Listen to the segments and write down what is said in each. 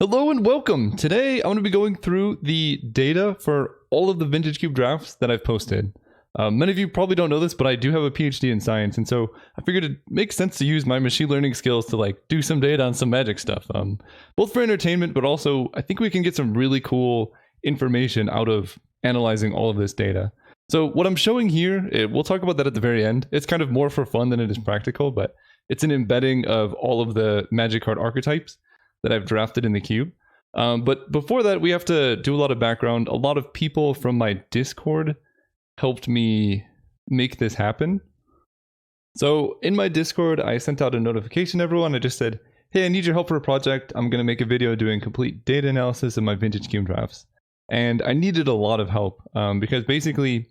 Hello and welcome. Today I'm going to be going through the data for all of the Vintage Cube drafts that I've posted. Many of you probably don't know this, but I do have a PhD in science, and so I figured it makes sense to use my machine learning skills to do some data on some magic stuff, both for entertainment, but also I think we can get some really cool information out of analyzing all of this data. So what I'm showing here, we'll talk about that at the very end. It's kind of more for fun than it is practical, but it's an embedding of all of the magic card archetypes that I've drafted in the cube. But before that, we have to do a lot of background. A lot of people from my Discord helped me make this happen. So in my Discord, I sent out a notification to everyone. I just said, hey, I need your help for a project. I'm going to make a video doing complete data analysis of my Vintage Cube drafts. And I needed a lot of help because basically,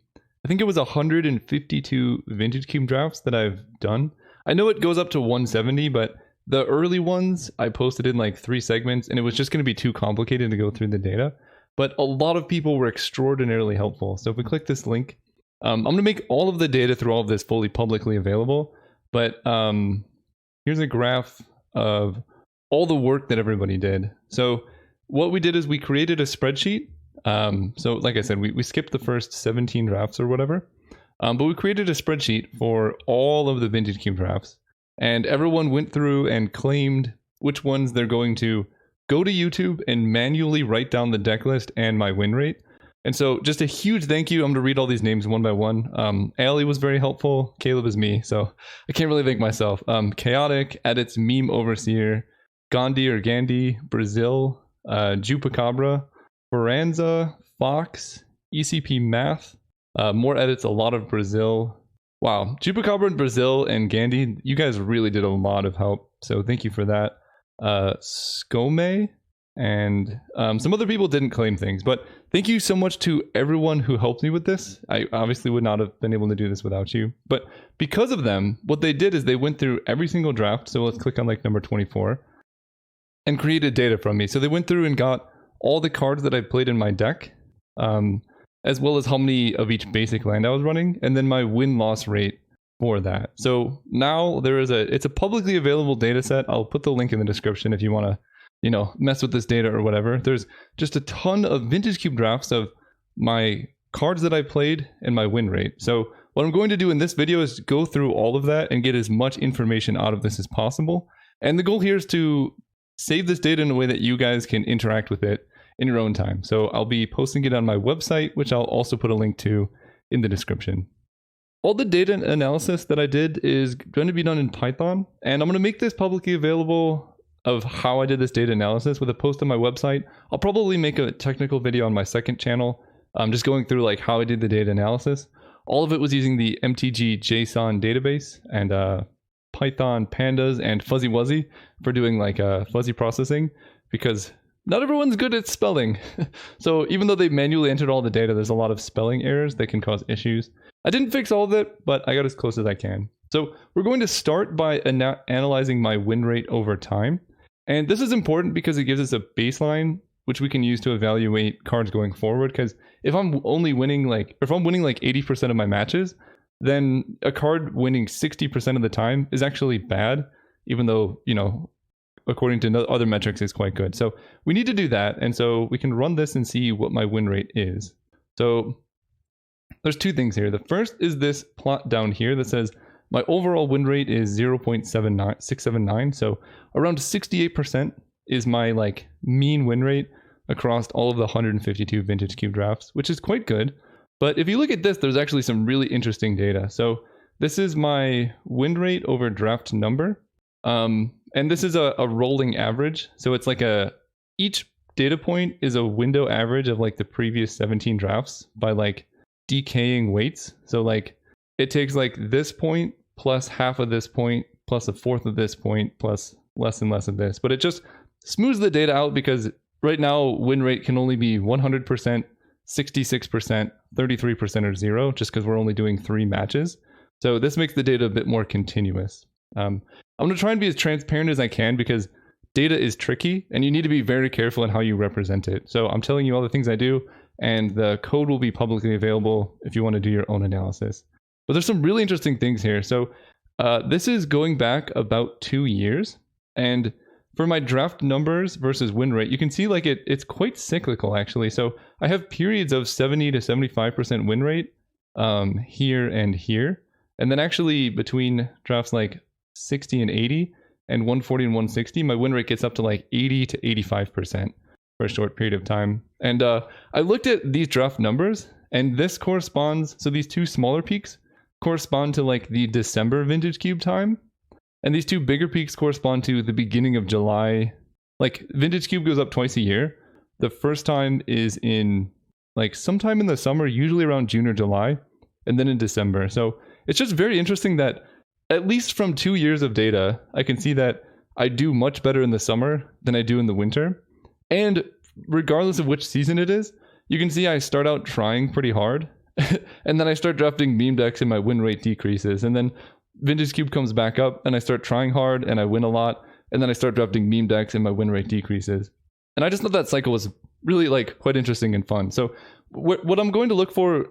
I think it was 152 Vintage Cube drafts that I've done. I know it goes up to 170, but the early ones I posted in like 3 segments, and it was just going to be too complicated to go through the data. But a lot of people were extraordinarily helpful. So if we click this link, I'm going to make all of the data through all of this fully publicly available. But here's a graph of all the work that everybody did. So what we did is we created a spreadsheet. So like I said, we skipped the first 17 drafts or whatever. But we created a spreadsheet for all of the Vintage Cube drafts. And everyone went through and claimed which ones they're going to go to YouTube and manually write down the deck list and my win rate. And so just a huge thank you. I'm going to read all these names one by one. Ali was very helpful. Caleb is me, so I can't really thank myself. Chaotic, Edits, Meme Overseer, Gandhi or Gandhi, Brazil, Jupacabra, Baranza, Fox, ECP Math, more edits, a lot of Brazil. Wow, Chupacabra and Brazil and Gandhi, you guys really did a lot of help. So thank you for that. Skome and some other people didn't claim things, but thank you so much to everyone who helped me with this. I obviously would not have been able to do this without you, but because of them, what they did is they went through every single draft. So let's click on like number 24 and created data from me. So they went through and got all the cards that I played in my deck. As well as how many of each basic land I was running, and then my win-loss rate for that. So now it's a publicly available data set. I'll put the link in the description if you want to, mess with this data or whatever. There's just a ton of Vintage Cube drafts of my cards that I played and my win rate. So what I'm going to do in this video is go through all of that and get as much information out of this as possible. And the goal here is to save this data in a way that you guys can interact with it in your own time. So I'll be posting it on my website, which I'll also put a link to in the description. All the data analysis that I did is going to be done in Python, and I'm going to make this publicly available of how I did this data analysis with a post on my website. I'll probably make a technical video on my second channel, just going through like how I did the data analysis. All of it was using the MTG JSON database and Python pandas and fuzzy wuzzy for doing like fuzzy processing, because not everyone's good at spelling. So even though they manually entered all the data, there's a lot of spelling errors that can cause issues. I didn't fix all of it, but I got as close as I can. So we're going to start by analyzing my win rate over time. And this is important because it gives us a baseline, which we can use to evaluate cards going forward. Because if I'm winning like 80% of my matches, then a card winning 60% of the time is actually bad, even though, according to other metrics, is quite good. So we need to do that. And so we can run this and see what my win rate is. So there's 2 things here. The first is this plot down here that says my overall win rate is 0.679. So around 68% is my mean win rate across all of the 152 Vintage Cube drafts, which is quite good. But if you look at this, there's actually some really interesting data. So this is my win rate over draft number. And this is a rolling average. So it's like each data point is a window average of like the previous 17 drafts by decaying weights. So it takes this point plus half of this point plus a fourth of this point plus less and less of this. But it just smooths the data out because right now win rate can only be 100%, 66%, 33% or 0, just because we're only doing 3 matches. So this makes the data a bit more continuous. I'm going to try and be as transparent as I can because data is tricky and you need to be very careful in how you represent it. So I'm telling you all the things I do, and the code will be publicly available if you want to do your own analysis. But there's some really interesting things here. So this is going back about 2 years, and for my draft numbers versus win rate, you can see like it's quite cyclical actually. So I have periods of 70 to 75% win rate here and here. And then actually between drafts like 60 and 80 and 140 and 160, my win rate gets up to like 80 to 85% for a short period of time. And I looked at these draft numbers, and this corresponds, so these two smaller peaks correspond to like the December vintage cube time, and these two bigger peaks correspond to the beginning of July. Like vintage cube goes up twice a year. The first time is in like sometime in the summer, usually around June or July, and then in December. So it's just very interesting that at least from 2 years of data, I can see that I do much better in the summer than I do in the winter. And regardless of which season it is, you can see I start out trying pretty hard, and then I start drafting meme decks and my win rate decreases. And then vintage cube comes back up and I start trying hard and I win a lot. And then I start drafting meme decks and my win rate decreases. And I just thought that cycle was really like quite interesting and fun. So what I'm going to look for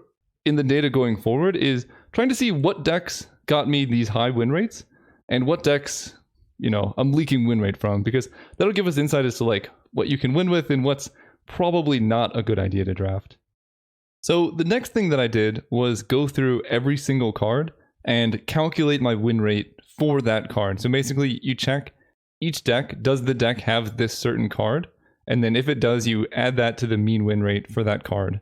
in the data going forward is trying to see what decks got me these high win rates and what decks, you know, I'm leaking win rate from, because that'll give us insight as to like what you can win with and what's probably not a good idea to draft. So the next thing that I did was go through every single card and calculate my win rate for that card. So basically you check each deck, does the deck have this certain card? And then if it does, you add that to the mean win rate for that card.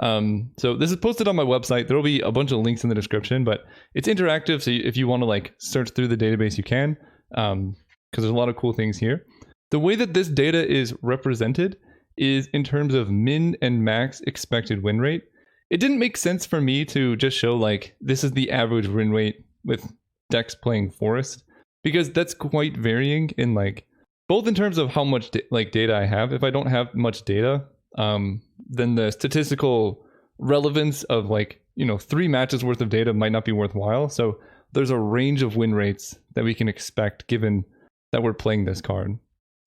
So this is posted on my website. There will be a bunch of links in the description, but it's interactive. So if you want to like search through the database, you can, because there's a lot of cool things here. The way that this data is represented is in terms of min and max expected win rate. It didn't make sense for me to just show like, this is the average win rate with decks playing Forest, because that's quite varying in like, both in terms of how much data I have. If I don't have much data, then the statistical relevance of like, you know, 3 matches worth of data might not be worthwhile. So there's a range of win rates that we can expect given that we're playing this card.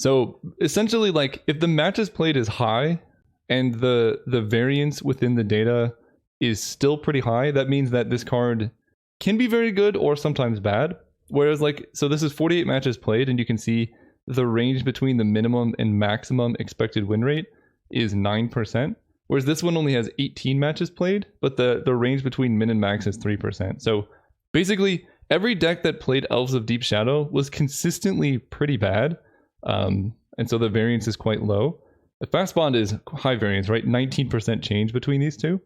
So essentially, like if the matches played is high and the variance within the data is still pretty high, that means that this card can be very good or sometimes bad. Whereas like, so this is 48 matches played, and you can see the range between the minimum and maximum expected win rate is 9%, whereas this one only has 18 matches played, but the range between min and max is 3%. So basically, every deck that played Elves of Deep Shadow was consistently pretty bad, and so the variance is quite low. The fast bond is high variance, right? 19% change between these two.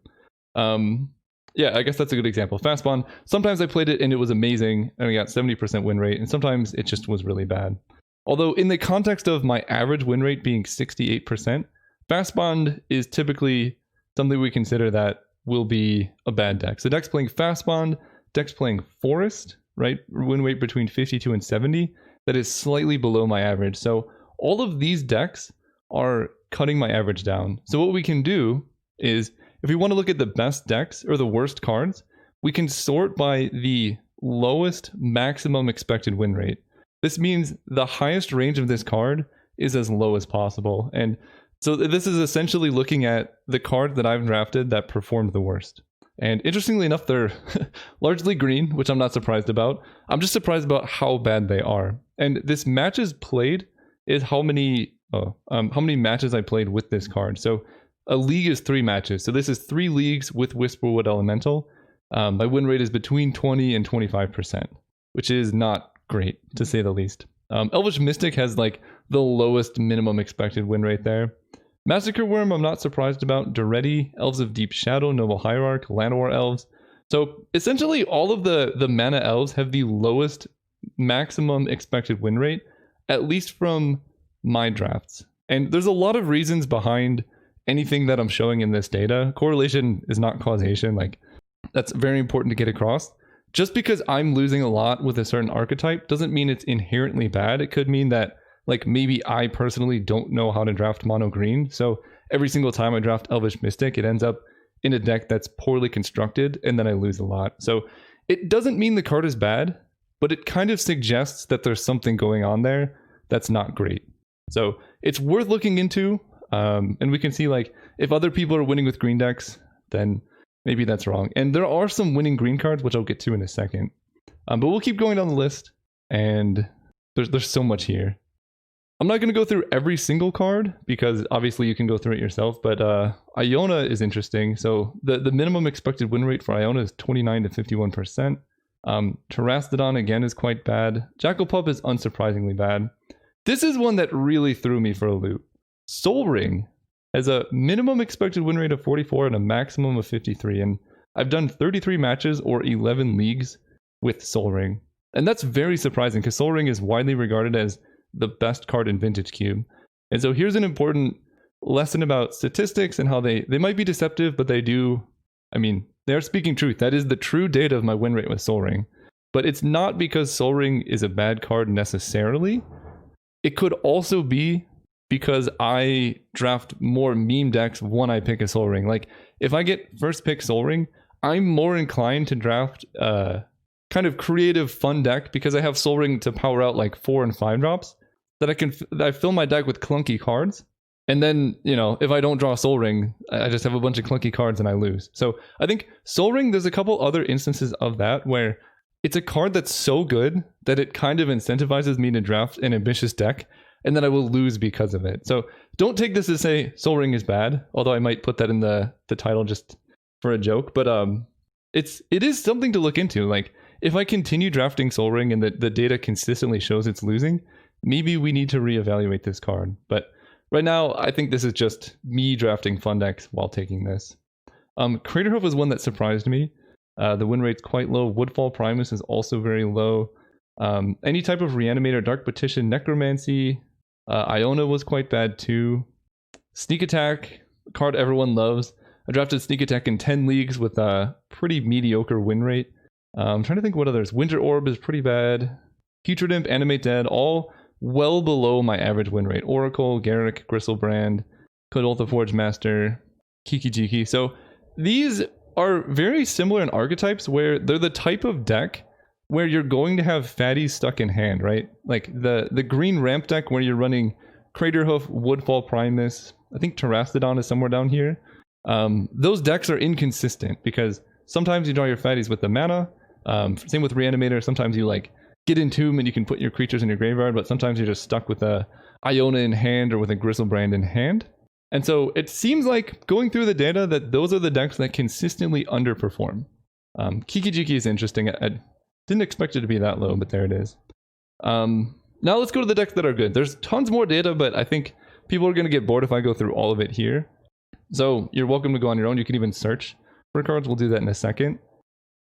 Yeah, I guess that's a good example. Fast bond, sometimes I played it and it was amazing, and I got 70% win rate, and sometimes it just was really bad. Although in the context of my average win rate being 68%, fast bond is typically something we consider that will be a bad deck. So decks playing fast bond, decks playing Forest, right? Win rate between 52 and 70, that is slightly below my average. So all of these decks are cutting my average down. So what we can do is, if we want to look at the best decks or the worst cards, we can sort by the lowest maximum expected win rate. This means the highest range of this card is as low as possible. And so this is essentially looking at the card that I've drafted that performed the worst. And interestingly enough, they're largely green, which I'm not surprised about. I'm just surprised about how bad they are. And this matches played is how many matches I played with this card. So a league is 3 matches. So this is 3 leagues with Whisperwood Elemental. My win rate is between 20 and 25%, which is not great, to say the least. Elvish Mystic has like the lowest minimum expected win rate there. Massacre Worm, I'm not surprised about. Duretti, Elves of Deep Shadow, Noble Hierarch, Llanowar Elves. So essentially all of the mana elves have the lowest maximum expected win rate, at least from my drafts. And there's a lot of reasons behind anything that I'm showing in this data. Correlation is not causation. Like, that's very important to get across. Just because I'm losing a lot with a certain archetype doesn't mean it's inherently bad. It could mean that like maybe I personally don't know how to draft mono green. So every single time I draft Elvish Mystic, it ends up in a deck that's poorly constructed, and then I lose a lot. So it doesn't mean the card is bad, but it kind of suggests that there's something going on there that's not great. So it's worth looking into. And we can see like if other people are winning with green decks, then maybe that's wrong. And there are some winning green cards, which I'll get to in a second. But we'll keep going down the list, and there's so much here. I'm not going to go through every single card because obviously you can go through it yourself, but Iona is interesting. So the minimum expected win rate for Iona is 29 to 51%. Terastodon again is quite bad. Jackalpup is unsurprisingly bad. This is one that really threw me for a loop. Soul Ring has a minimum expected win rate of 44 and a maximum of 53, and I've done 33 matches or 11 leagues with Soul Ring. And that's very surprising because Soul Ring is widely regarded as the best card in Vintage Cube. And so here's an important lesson about statistics and how they might be deceptive, but they're speaking truth. That is the true data of my win rate with Soul Ring. But it's not because Soul Ring is a bad card necessarily. It could also be because I draft more meme decks when I pick a Soul Ring. Like, if I get first pick Soul Ring, I'm more inclined to draft kind of creative fun deck because I have Soul Ring to power out like 4 and 5 drops that I fill my deck with clunky cards. And then, if I don't draw Soul Ring, I just have a bunch of clunky cards and I lose. So I think Soul Ring, there's a couple other instances of that where it's a card that's so good that it kind of incentivizes me to draft an ambitious deck, and then I will lose because of it. So don't take this to say Soul Ring is bad, although I might put that in the title just for a joke. But it is something to look into. Like, if I continue drafting Soul Ring and the data consistently shows it's losing, maybe we need to reevaluate this card. But right now, I think this is just me drafting fun decks while taking this. Craterhoof was one that surprised me. The win rate's quite low. Woodfall Primus is also very low. Any type of Reanimator, Dark Petition, Necromancy, Iona was quite bad too. Sneak Attack, card everyone loves. I drafted Sneak Attack in 10 leagues with a pretty mediocre win rate. I'm trying to think what others. Winter Orb is pretty bad. Putrid Imp, Animate Dead, all well below my average win rate. Oracle, Garrick, Gristlebrand, Kodoltha Forge Master, Kiki-Jiki. So these are very similar in archetypes where they're the type of deck where you're going to have fatties stuck in hand, right? Like the green ramp deck where you're running Craterhoof, Woodfall Primus, I think Terastodon is somewhere down here. Those decks are inconsistent because sometimes you draw your fatties with the mana. Same with Reanimator. Sometimes you like get in Tomb and you can put your creatures in your graveyard, but sometimes you're just stuck with a Iona in hand or with a Gristlebrand in hand. And so it seems like going through the data that those are the decks that consistently underperform. Kiki-Jiki is interesting. I didn't expect it to be that low, but there it is. Now let's go to the decks that are good. There's tons more data, but I think people are going to get bored if I go through all of it here. So you're welcome to go on your own. You can even search for cards. We'll do that in a second.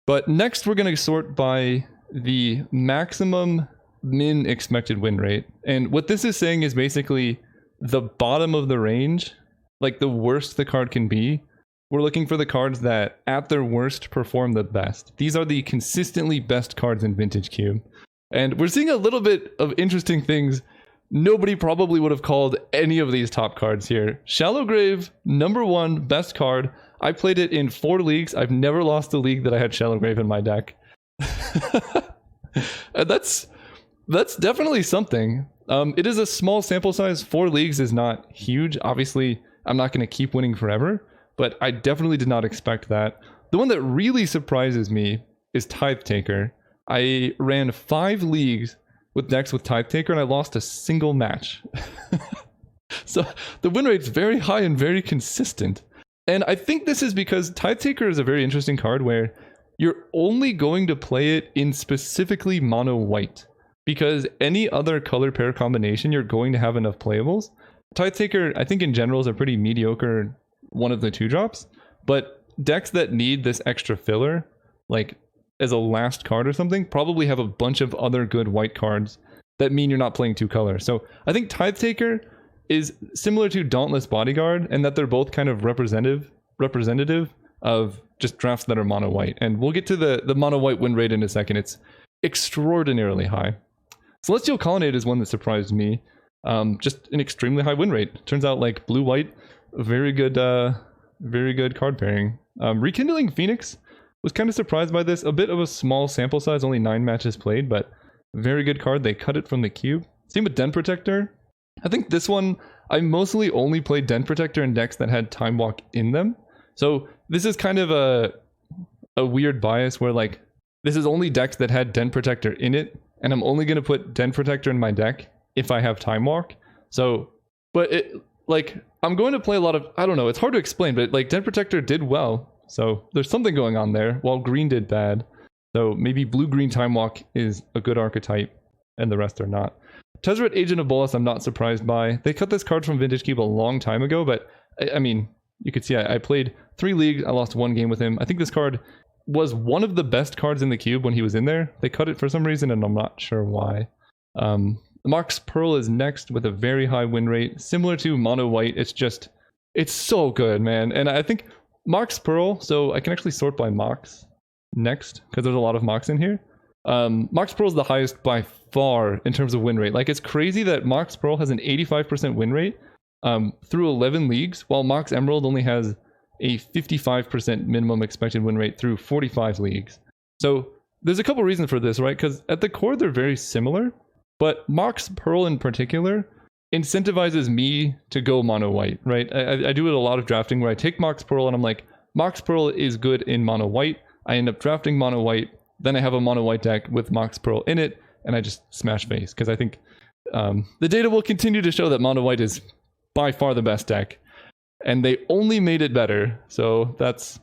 But next we're going to sort by the maximum min expected win rate. And what this is saying is basically the bottom of the range, like the worst the card can be. We're looking for the cards that at their worst perform the best. These are the consistently best cards in Vintage Cube. And we're seeing a little bit of interesting things. Nobody probably would have called any of these top cards here. Shallow Grave, #1 best card. I played it in 4 leagues. I've never lost a league that I had Shallow Grave in my deck. And that's definitely something. It is a small sample size. 4 leagues is not huge. Obviously, I'm not going to keep winning forever, but I definitely did not expect that. The one that really surprises me is Tithe Taker. I ran 5 leagues with decks with Tithe Taker and I lost a single match. So the win rate's very high and very consistent. And I think this is because Tithe Taker is a very interesting card where you're only going to play it in specifically mono white, because any other color pair combination you're going to have enough playables. Tithe Taker, I think in general, is a pretty mediocre one of the 2-drops, but decks that need this extra filler, like as a last card or something, probably have a bunch of other good white cards that mean you're not playing 2 colors. So I think Tithe Taker is similar to Dauntless Bodyguard, and that they're both kind of representative of just drafts that are mono white. And we'll get to the mono white win rate in a second. It's extraordinarily high. Celestial Colonnade is one that surprised me. Just an extremely high win rate. Turns out like blue white, very good card pairing. Rekindling Phoenix was kind of surprised by this. A bit of a small sample size, only 9 matches played, but very good card. They cut it from the cube. Same with Den Protector. I think this one, I mostly only played Den Protector in decks that had Time Walk in them. So this is kind of a weird bias where like, this is only decks that had Den Protector in it, and I'm only going to put Den Protector in my deck if I have Time Walk. So, but it, like, I'm going to play a lot of, I don't know, it's hard to explain, but like Den Protector did well. So there's something going on there, while green did bad. So maybe blue-green Time Walk is a good archetype, and the rest are not. Tezzeret, Agent of Bolas, I'm not surprised by. They cut this card from Vintage Cube a long time ago, but I mean, you could see I played 3 leagues, I lost 1 game with him. I think this card was one of the best cards in the cube when he was in there. They cut it for some reason, and I'm not sure why. Mox Pearl is next with a very high win rate, similar to Mono White. It's so good, man. And I think Mox Pearl, so I can actually sort by Mox next, because there's a lot of Mox in here. Mox Pearl is the highest by far in terms of win rate. Like, it's crazy that Mox Pearl has an 85% win rate through 11 leagues, while Mox Emerald only has a 55% minimum expected win rate through 45 leagues. So there's a couple reasons for this, right? Because at the core, they're very similar, but Mox Pearl in particular incentivizes me to go mono white, right? I do it a lot of drafting where I take Mox Pearl and I'm like, Mox Pearl is good in mono white. I end up drafting mono white. Then I have a mono white deck with Mox Pearl in it, and I just smash face, because I think the data will continue to show that mono white is by far the best deck, and they only made it better. So that's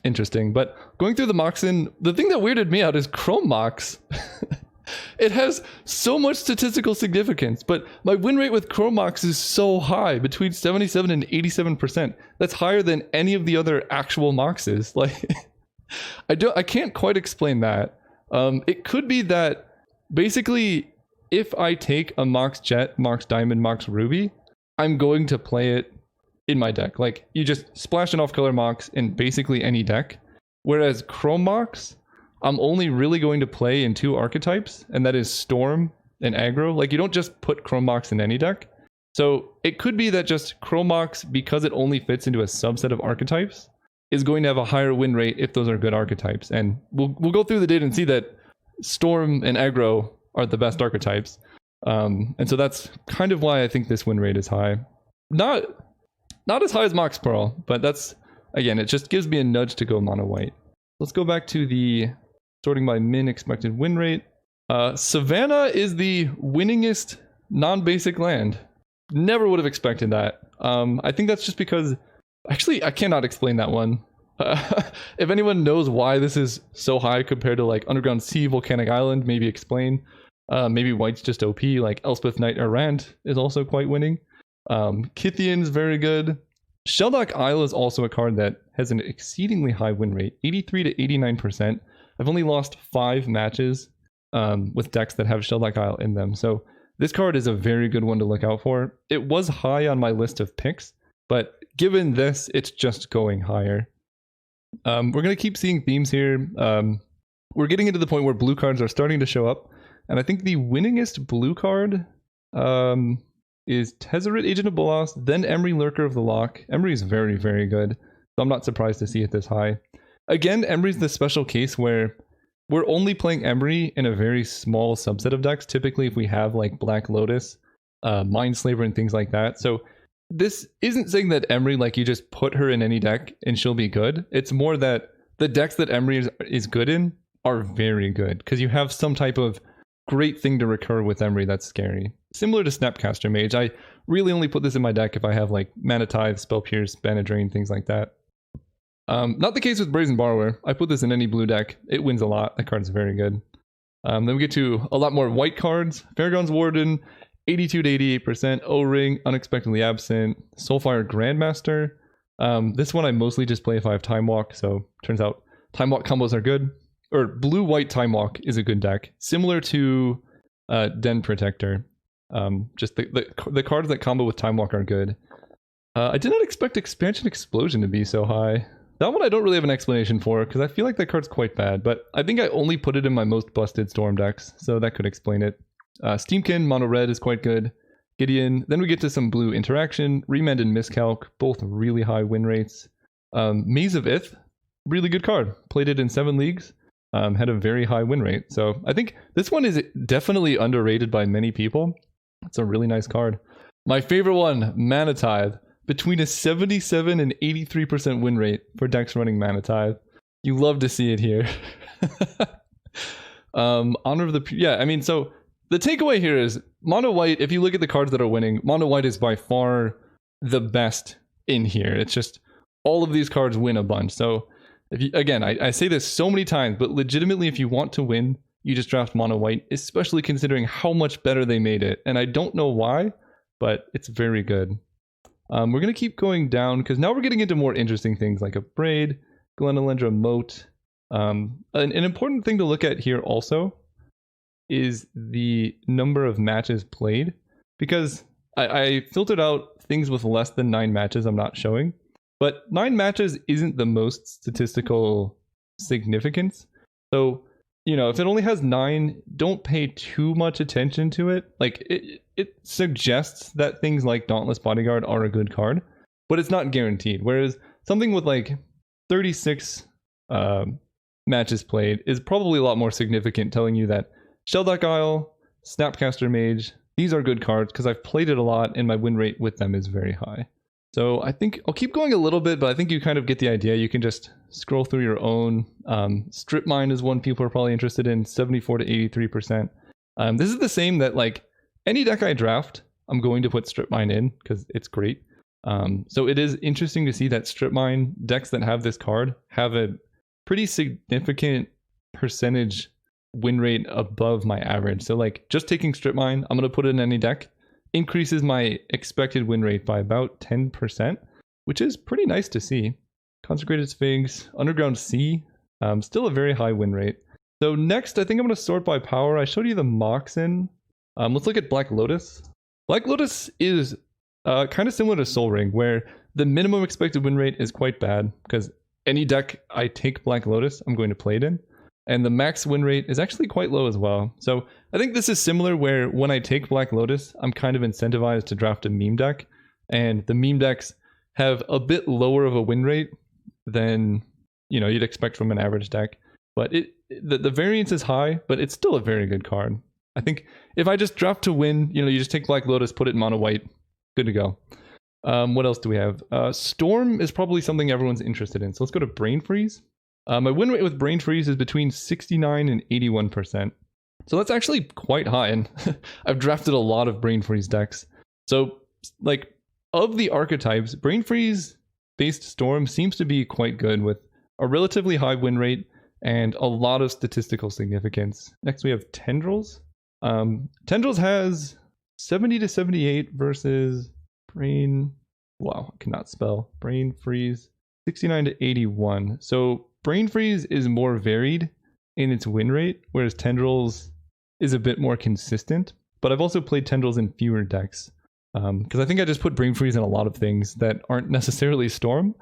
interesting. But going through the Moxin, the thing that weirded me out is Chrome Mox. It has so much statistical significance, but my win rate with Chrome Mox is so high, between 77 and 87%. That's higher than any of the other actual Moxes. Like, I can't quite explain that. It could be that basically if I take a Mox Jet, Mox Diamond, Mox Ruby, I'm going to play it in my deck. Like, you just splash an off-color Mox in basically any deck. Whereas Chrome Mox, I'm only really going to play in 2 archetypes, and that is Storm and Aggro. Like, you don't just put Chrome Mox in any deck. So it could be that just Chrome Mox, because it only fits into a subset of archetypes, is going to have a higher win rate if those are good archetypes. And we'll go through the data and see that Storm and Aggro are the best archetypes. And so that's kind of why I think this win rate is high. Not as high as Mox Pearl, but that's, again, it just gives me a nudge to go mono white. Let's go back to the sorting by min expected win rate. Savannah is the winningest non-basic land. Never would have expected that. I think that's just because, actually, I cannot explain that one. If anyone knows why this is so high compared to like Underground Sea, Volcanic Island, maybe explain. Maybe White's just OP, like Elspeth Knight Errant is also quite winning. Kithian's very good. Sheldock Isle is also a card that has an exceedingly high win rate, 83 to 89%. I've only lost 5 matches with decks that have Sheldock Isle in them. So this card is a very good one to look out for. It was high on my list of picks, but given this, it's just going higher. We're going to keep seeing themes here. We're getting into the point where blue cards are starting to show up. And I think the winningest blue card is Tezzeret, Agent of Bolas, then Emry, Lurker of the Loch. Emry is very, very good. So I'm not surprised to see it this high. Again, Emry's the special case where we're only playing Emry in a very small subset of decks. Typically, if we have like Black Lotus, Mindslaver, and things like that. So this isn't saying that Emry, like, you just put her in any deck and she'll be good. It's more that the decks that Emry is good in are very good, because you have some type of great thing to recur with Emry that's scary. Similar to Snapcaster Mage, I really only put this in my deck if I have like Mana Tithe, Spell Pierce, Mana Drain, things like that. Not the case with Brazen Borrower. I put this in any blue deck. It wins a lot. That card's very good. Then we get to a lot more white cards. Fairgrounds Warden, 82 to 88%. O-Ring, Unexpectedly Absent. Soulfire Grandmaster. This one I mostly just play if I have Time Walk, so turns out Time Walk combos are good. Or blue-white Time Walk is a good deck. Similar to Den Protector. Just the cards that combo with Time Walk are good. I did not expect Expansion Explosion to be so high. That one I don't really have an explanation for, because I feel like that card's quite bad, but I think I only put it in my most busted Storm decks, so that could explain it. Steamkin, Mono Red is quite good. Gideon. Then we get to some blue interaction. Remand and Miscalc, both really high win rates. Maze of Ith, really good card. Played it in 7 leagues. Had a very high win rate. So I think this one is definitely underrated by many people. It's a really nice card. My favorite one, Mana Tithe. Between a 77 and 83% win rate for decks running Mana Tithe. You love to see it here. Honor of the... Yeah, I mean, so the takeaway here is mono white, if you look at the cards that are winning, mono white is by far the best in here. It's just all of these cards win a bunch. So if you, again, I say this so many times, but legitimately, if you want to win, you just draft mono white, especially considering how much better they made it. And I don't know why, but it's very good. We're going to keep going down because now we're getting into more interesting things like a braid, Glenalendra moat. An important thing to look at here also is the number of matches played, because I filtered out things with less than 9 matches I'm not showing, but 9 matches isn't the most statistical significance. So, you know, if it only has 9, don't pay too much attention to it. Like, it suggests that things like Dauntless Bodyguard are a good card, but it's not guaranteed. Whereas something with like 36 matches played is probably a lot more significant, telling you that Shellduck Isle, Snapcaster Mage, these are good cards because I've played it a lot and my win rate with them is very high. So I think I'll keep going a little bit, but I think you kind of get the idea. You can just scroll through your own. Strip Mine is one people are probably interested in, 74 to 83%. This is the same that like any deck I draft, I'm going to put Strip Mine in because it's great. So it is interesting to see that Strip Mine decks that have this card have a pretty significant percentage win rate above my average. So like just taking Strip Mine, I'm going to put it in any deck, increases my expected win rate by about 10%, which is pretty nice to see. Consecrated Sphinx, Underground Sea, still a very high win rate. So next, I think I'm going to sort by power. I showed you the Moxen. Let's look at Black Lotus. Black Lotus is kind of similar to Sol Ring, where the minimum expected win rate is quite bad, because any deck I take Black Lotus, I'm going to play it in. And the max win rate is actually quite low as well. So I think this is similar where when I take Black Lotus, I'm kind of incentivized to draft a meme deck. And the meme decks have a bit lower of a win rate than, you know, you'd expect from an average deck. But the variance is high, but it's still a very good card. I think if I just draft to win, you know, you just take Black Lotus, put it in mono white, good to go. What else do we have? Storm is probably something everyone's interested in. So let's go to Brain Freeze. My win rate with Brain Freeze is between 69 and 81%. So that's actually quite high, and I've drafted a lot of Brain Freeze decks. So, like, of the archetypes, Brain Freeze-based Storm seems to be quite good with a relatively high win rate and a lot of statistical significance. Next, we have Tendrils. Tendrils has 70 to 78 versus Brain... Wow, I cannot spell. Brain Freeze. 69 to 81. So Brain Freeze is more varied in its win rate, whereas Tendrils is a bit more consistent. But I've also played Tendrils in fewer decks, because I think I just put Brain Freeze in a lot of things that aren't necessarily Storm.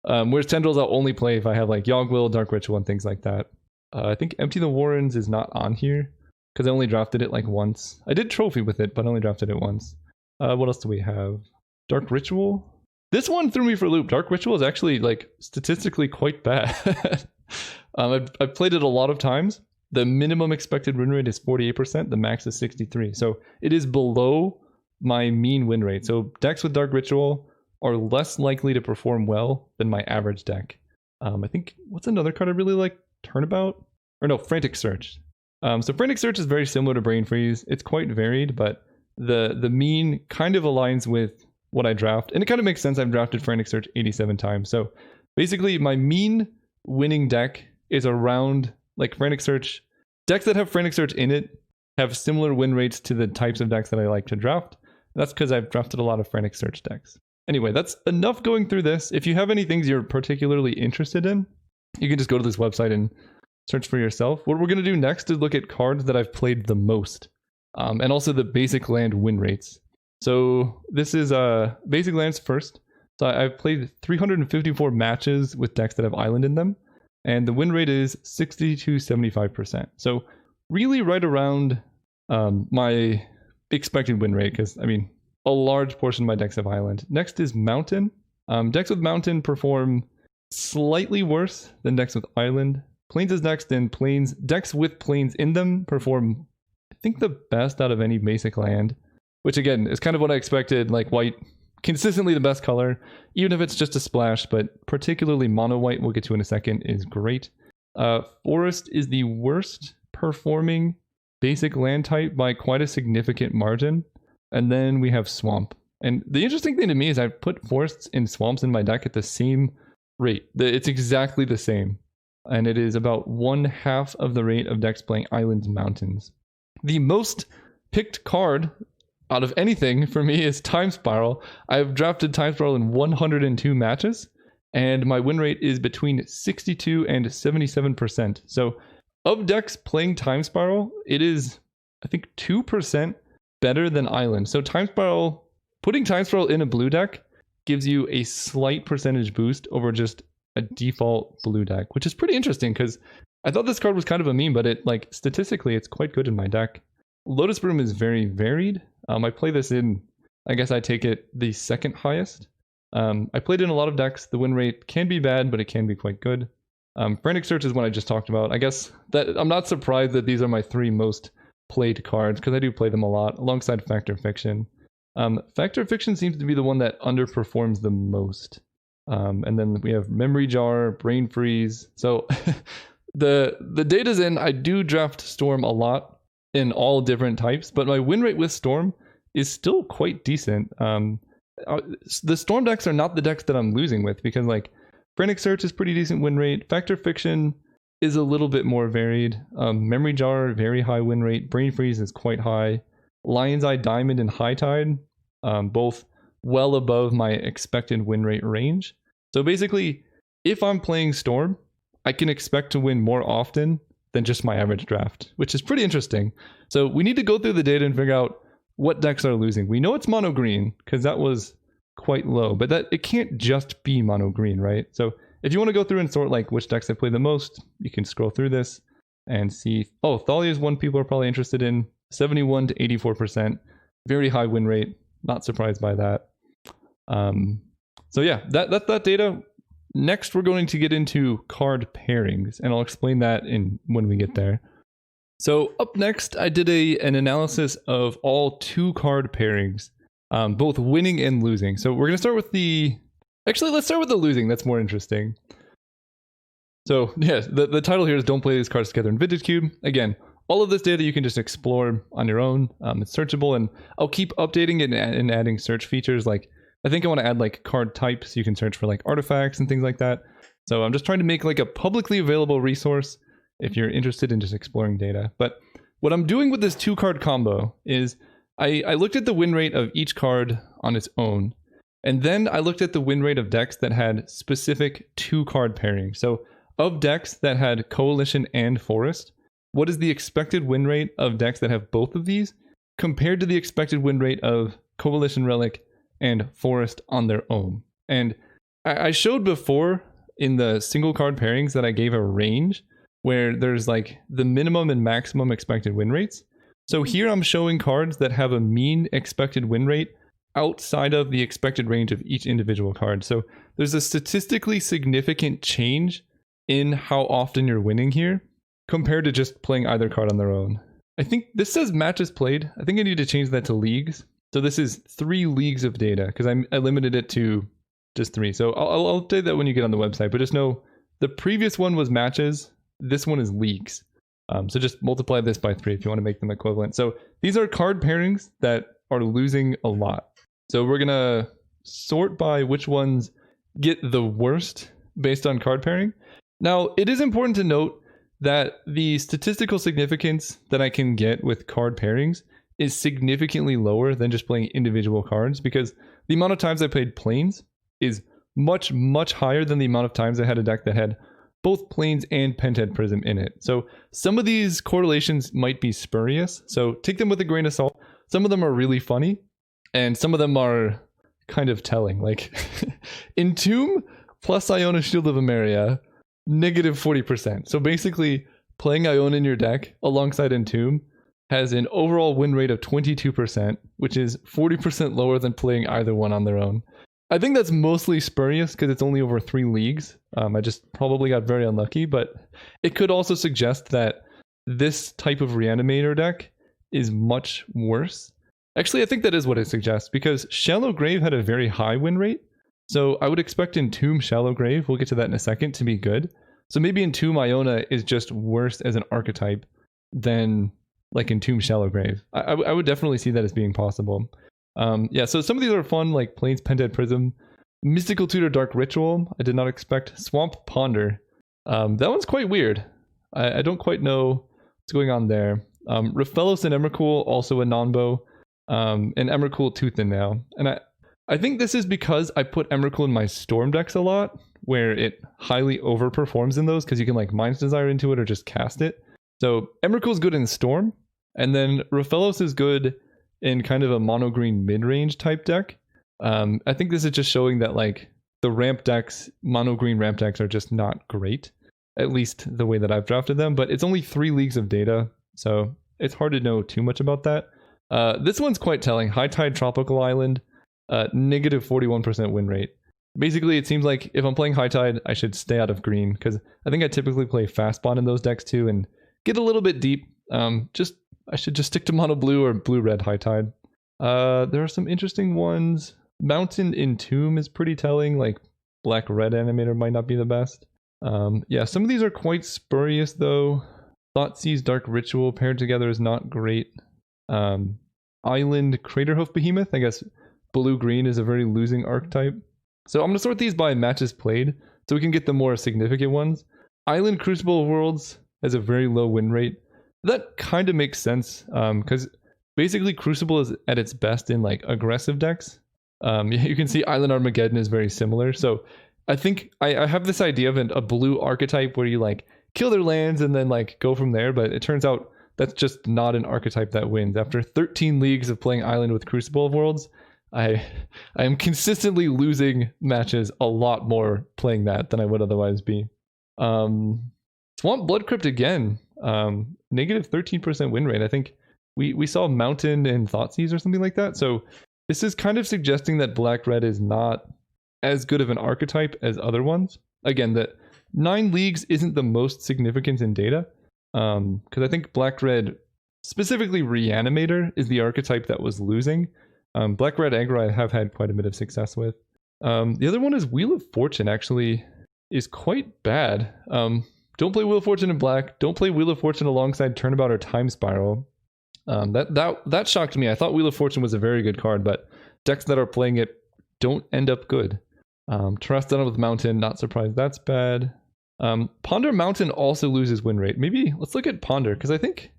Whereas Tendrils I'll only play if I have like Yogg-Will, Dark Ritual, and things like that. I think Empty the Warrens is not on here, because I only drafted it like once. I did Trophy with it, but I only drafted it once. What else do we have? Dark Ritual. This one threw me for a loop. Dark Ritual is actually like statistically quite bad. I've played it a lot of times. The minimum expected win rate is 48%. The max is 63%. So it is below my mean win rate. So decks with Dark Ritual are less likely to perform well than my average deck. I think, what's another card I really like? Turnabout? Or no, Frantic Search. So Frantic Search is very similar to Brain Freeze. It's quite varied, but the mean kind of aligns with what I draft. And it kind of makes sense. I've drafted Frantic Search 87 times. So basically my mean winning deck is around like Frantic Search. Decks that have Frantic Search in it have similar win rates to the types of decks that I like to draft. That's because I've drafted a lot of Frantic Search decks. Anyway, that's enough going through this. If you have any things you're particularly interested in, you can just go to this website and search for yourself. What we're going to do next is look at cards that I've played the most, and also the basic land win rates. So this is basic lands first. So I've played 354 matches with decks that have island in them, and the win rate is 60 to 75%. So really right around my expected win rate, because I mean a large portion of my decks have island. Next is mountain. Decks with mountain perform slightly worse than decks with island. Plains is next, and plains decks with plains in them perform, I think, the best out of any basic land. Which again is kind of what I expected, like white, consistently the best color, even if it's just a splash, but particularly mono white, we'll get to in a second, is great. Forest is the worst performing basic land type by quite a significant margin. And then we have swamp. And the interesting thing to me is I put forests and swamps in my deck at the same rate. It's exactly the same. And it is about 1/2 of the rate of decks playing islands, mountains. The most picked card out of anything for me is Time Spiral. I've drafted Time Spiral in 102 matches, and my win rate is between 62 and 77%. So of decks playing Time Spiral, it is, I think, 2% better than Island. So Time Spiral, putting Time Spiral in a blue deck gives you a slight percentage boost over just a default blue deck, which is pretty interesting because I thought this card was kind of a meme, but it, like, statistically, it's quite good in my deck. Lotus Broom is very varied. I play this in, I guess I take it the second highest. I played in a lot of decks. The win rate can be bad, but it can be quite good. Frantic Search is one I just talked about. I guess that I'm not surprised that these are my 3 most played cards because I do play them a lot alongside Factor Fiction. Factor Fiction seems to be the one that underperforms the most. And then we have Memory Jar, Brain Freeze. So the data's in. I do draft Storm a lot in all different types, but my win rate with Storm is still quite decent. The Storm decks are not the decks that I'm losing with because, like, Frantic Search is pretty decent win rate. Factor Fiction is a little bit more varied. Memory Jar, very high win rate. Brain Freeze is quite high. Lion's Eye Diamond and High Tide, both well above my expected win rate range. So basically, if I'm playing Storm, I can expect to win more often than just my average draft, which is pretty interesting. So we need to go through the data and figure out what decks are losing. We know it's mono green because that was quite low, but that it can't just be mono green, right? So if you want to go through and sort like which decks I play the most, you can scroll through this and see. Oh, Thalia is one people are probably interested in. 71 to 84%, very high win rate. Not surprised by that. So yeah, that's that data. Next, we're going to get into card pairings, and I'll explain that when we get there. So up next, I did an analysis of all 2 card pairings, both winning and losing. So we're going to start with actually, let's start with the losing. That's more interesting. So yeah, the title here is Don't Play These Cards Together in Vintage Cube. Again, all of this data you can just explore on your own. It's searchable, and I'll keep updating it and adding search features. Like, I think I want to add like card types. You can search for like artifacts and things like that. So I'm just trying to make like a publicly available resource if you're interested in just exploring data. But what I'm doing with this 2-card combo is I looked at the win rate of each card on its own. And then I looked at the win rate of decks that had specific 2-card pairings. So of decks that had Coalition and Forest, what is the expected win rate of decks that have both of these compared to the expected win rate of Coalition Relic and Forest on their own? And I showed before in the single card pairings that I gave a range where there's like the minimum and maximum expected win rates. So here I'm showing cards that have a mean expected win rate outside of the expected range of each individual card. So there's a statistically significant change in how often you're winning here compared to just playing either card on their own. I think this says matches played. I think I need to change that to leagues. So this is 3 leagues of data because I limited it to just 3. So I'll update that when you get on the website, but just know the previous one was matches. This one is leagues. So just multiply this by 3 if you want to make them equivalent. So these are card pairings that are losing a lot. So we're going to sort by which ones get the worst based on card pairing. Now, it is important to note that the statistical significance that I can get with card pairings is significantly lower than just playing individual cards, because the amount of times I played Plains is much, much higher than the amount of times I had a deck that had both Plains and Penthead Prism in it. So some of these correlations might be spurious, so take them with a grain of salt. Some of them are really funny, and some of them are kind of telling. Like Entomb plus Iona Shield of Emeria, negative 40%. So basically, playing Iona in your deck alongside Entomb has an overall win rate of 22%, which is 40% lower than playing either one on their own. I think that's mostly spurious because it's only over 3 leagues. I just probably got very unlucky, but it could also suggest that this type of Reanimator deck is much worse. Actually, I think that is what it suggests, because Shallow Grave had a very high win rate. So I would expect Entomb Shallow Grave, we'll get to that in a second, to be good. So maybe Entomb Iona is just worse as an archetype than like Entomb Shallow Grave. I would definitely see that as being possible. Yeah, so some of these are fun, like Plains Pentad Prism, Mystical Tutor Dark Ritual. I did not expect Swamp Ponder. That one's quite weird. I don't quite know what's going on there. Raphelos and Emrakul, also a non-bow, and Emrakul Tooth and Nail. And I think this is because I put Emrakul in my Storm decks a lot, where it highly overperforms in those because you can like Mind's Desire into it or just cast it. So Emrakul is good in Storm, and then Raphelos is good in kind of a mono green mid-range type deck. I think this is just showing that like the ramp decks, mono green ramp decks are just not great, at least the way that I've drafted them. But it's only 3 leagues of data, so it's hard to know too much about that. This one's quite telling. High Tide Tropical Island, negative 41% win rate. Basically, it seems like if I'm playing High Tide, I should stay out of green, because I think I typically play fast bond in those decks too and get a little bit deep. I should just stick to mono blue or blue red High Tide. There are some interesting ones. Mountain Entomb is pretty telling, like black red animator might not be the best. Yeah, some of these are quite spurious though. Thoughtseize Dark Ritual paired together is not great. Island Craterhoof Behemoth, I guess blue-green is a very losing archetype. So I'm going to sort these by matches played, so we can get the more significant ones. Island Crucible of Worlds has a very low win rate. That kind of makes sense, because basically Crucible is at its best in like aggressive decks. You can see Island Armageddon is very similar. So I think I have this idea of a blue archetype where you like kill their lands and then like go from there, but it turns out that's just not an archetype that wins. After 13 leagues of playing Island with Crucible of Worlds, I am consistently losing matches a lot more playing that than I would otherwise be. Swamp Blood Crypt again, negative 13% win rate. I think we saw Mountain and Thoughtseize or something like that. So this is kind of suggesting that Black Red is not as good of an archetype as other ones. Again, that 9 leagues isn't the most significant in data, because I think Black Red, specifically Reanimator, is the archetype that was losing. Black Red Aggro I have had quite a bit of success with. The other one is Wheel of Fortune, actually is quite bad. Don't play Wheel of Fortune in black. Don't play Wheel of Fortune alongside Turnabout or Time Spiral. That shocked me. I thought Wheel of Fortune was a very good card, but decks that are playing it don't end up good. Terrestrial with Mountain, not surprised that's bad. Ponder Mountain also loses win rate. Maybe let's look at Ponder, because I think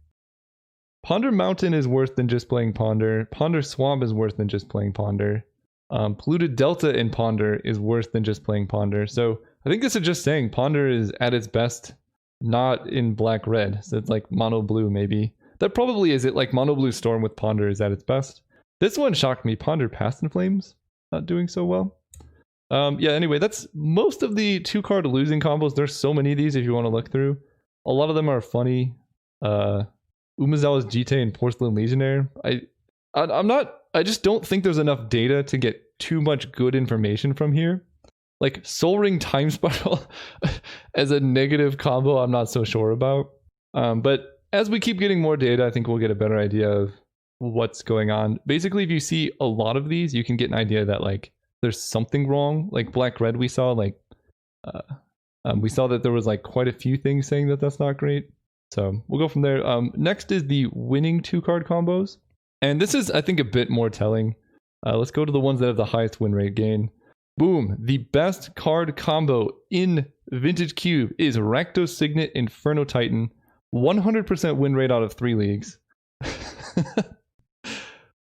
Ponder Mountain is worse than just playing Ponder. Ponder Swamp is worse than just playing Ponder. Polluted Delta in Ponder is worse than just playing Ponder. So I think this is just saying Ponder is at its best not in black red. So it's like mono blue maybe. That probably is it, like mono blue Storm with Ponder is at its best. This one shocked me. Ponder Past in Flames not doing so well. Yeah, anyway, that's most of the 2-card losing combos. There's so many of these if you want to look through. A lot of them are funny. Umezawa's Jite and Porcelain Legionnaire. I just don't think there's enough data to get too much good information from here. Like Soul Ring Time Spiral as a negative combo, I'm not so sure about. But as we keep getting more data, I think we'll get a better idea of what's going on. Basically, if you see a lot of these, you can get an idea that like there's something wrong. Like Black Red, we saw like we saw that there was like quite a few things saying that that's not great. So we'll go from there. Next is the winning 2-card combos. And this is, I think, a bit more telling. Let's go to the ones that have the highest win rate gain. Boom. The best card combo in Vintage Cube is Rakdos Signet Inferno Titan. 100% win rate out of 3 leagues.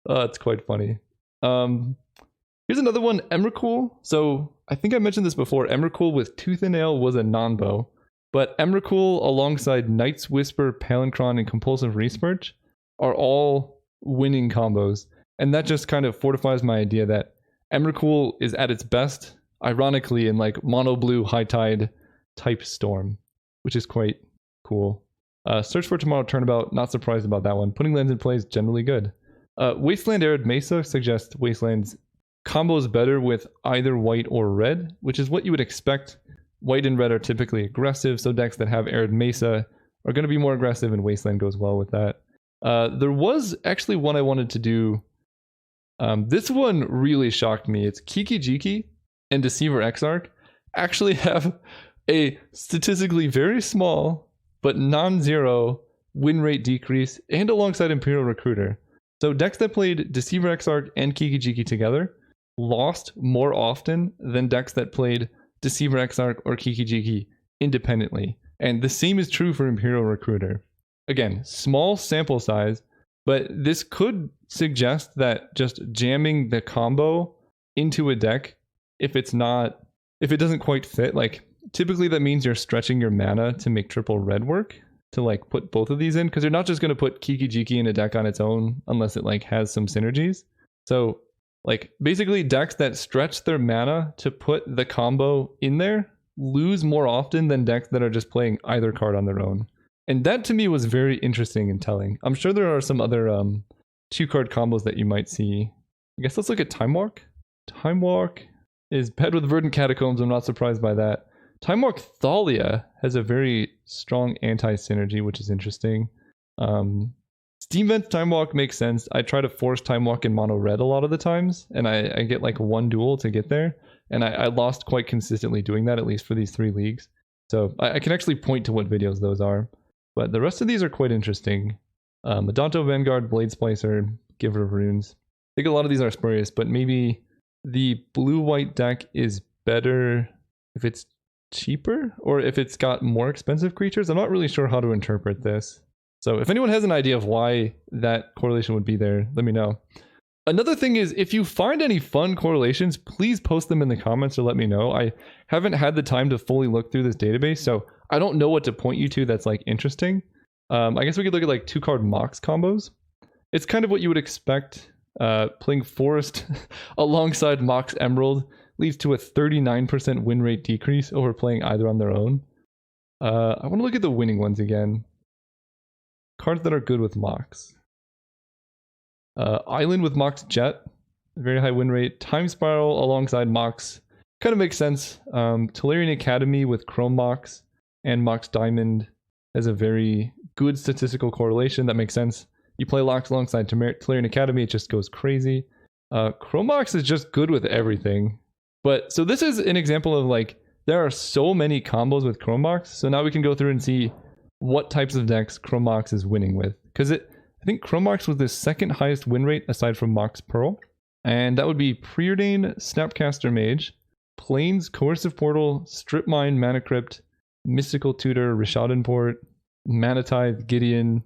It's quite funny. Here's another one, Emrakul. So I think I mentioned this before. Emrakul with Tooth and Nail was a non-bow. But Emrakul alongside Night's Whisper, Palancron, and Compulsive Resmirch are all winning combos. And that just kind of fortifies my idea that Emrakul is at its best, ironically, in like mono blue high tide type Storm, which is quite cool. Search for Tomorrow Turnabout, not surprised about that one. Putting lands in play is generally good. Wasteland Arid Mesa suggests Wasteland's combos better with either white or red, which is what you would expect. White and red are typically aggressive, so decks that have Arid Mesa are going to be more aggressive, and Wasteland goes well with that. There was actually one I wanted to do. This one really shocked me. It's Kiki Jiki and Deceiver Exarch actually have a statistically very small but non-zero win rate decrease, and alongside Imperial Recruiter. So decks that played Deceiver Exarch and Kiki-Jiki together lost more often than decks that played Deceiver Exarch or Kiki-Jiki independently. And the same is true for Imperial Recruiter. Again, small sample size, but this could suggest that just jamming the combo into a deck, if it doesn't quite fit, like typically that means you're stretching your mana to make triple red work to like put both of these in, because you're not just going to put Kiki-Jiki in a deck on its own unless it like has some synergies. So like basically decks that stretch their mana to put the combo in there lose more often than decks that are just playing either card on their own. And that to me was very interesting and telling. I'm sure there are some other 2-card combos that you might see. I guess let's look at Time Walk. Time Walk is paired with Verdant Catacombs. I'm not surprised by that. Time Walk Thalia has a very strong anti-synergy, which is interesting. Steam Vent Time Walk makes sense. I try to force Time Walk in mono red a lot of the times, and I get like one duel to get there. And I lost quite consistently doing that, at least for these 3 leagues. So I can actually point to what videos those are. But the rest of these are quite interesting. Adanto Vanguard, Blade Splicer, Giver of Runes. I think a lot of these are spurious, but maybe the blue-white deck is better if it's cheaper or if it's got more expensive creatures. I'm not really sure how to interpret this. So if anyone has an idea of why that correlation would be there, let me know. Another thing is, if you find any fun correlations, please post them in the comments or let me know. I haven't had the time to fully look through this database, so I don't know what to point you to that's like interesting. I guess we could look at like 2-card Mox combos. It's kind of what you would expect. Playing Forest alongside Mox Emerald leads to a 39% win rate decrease over playing either on their own. I want to look at the winning ones again. Cards that are good with Mox. Island with Mox Jet, very high win rate. Time Spiral alongside Mox kind of makes sense. Tolarian Academy with Chrome Mox and Mox Diamond has a very good statistical correlation. That makes sense. You play Lox alongside Tolarian Academy, it just goes crazy. Chrome Mox is just good with everything. But so this is an example of like, there are so many combos with Chrome Mox. So now we can go through and see what types of decks Chrome Mox is winning with. Because I think Chrome Mox was the 2nd highest win rate aside from Mox Pearl. And that would be Preordain, Snapcaster Mage, Plains, Coercive Portal, Strip Mine, Mana Crypt, Mystical Tutor, Rishadan Port, Mana Tithe, Gideon,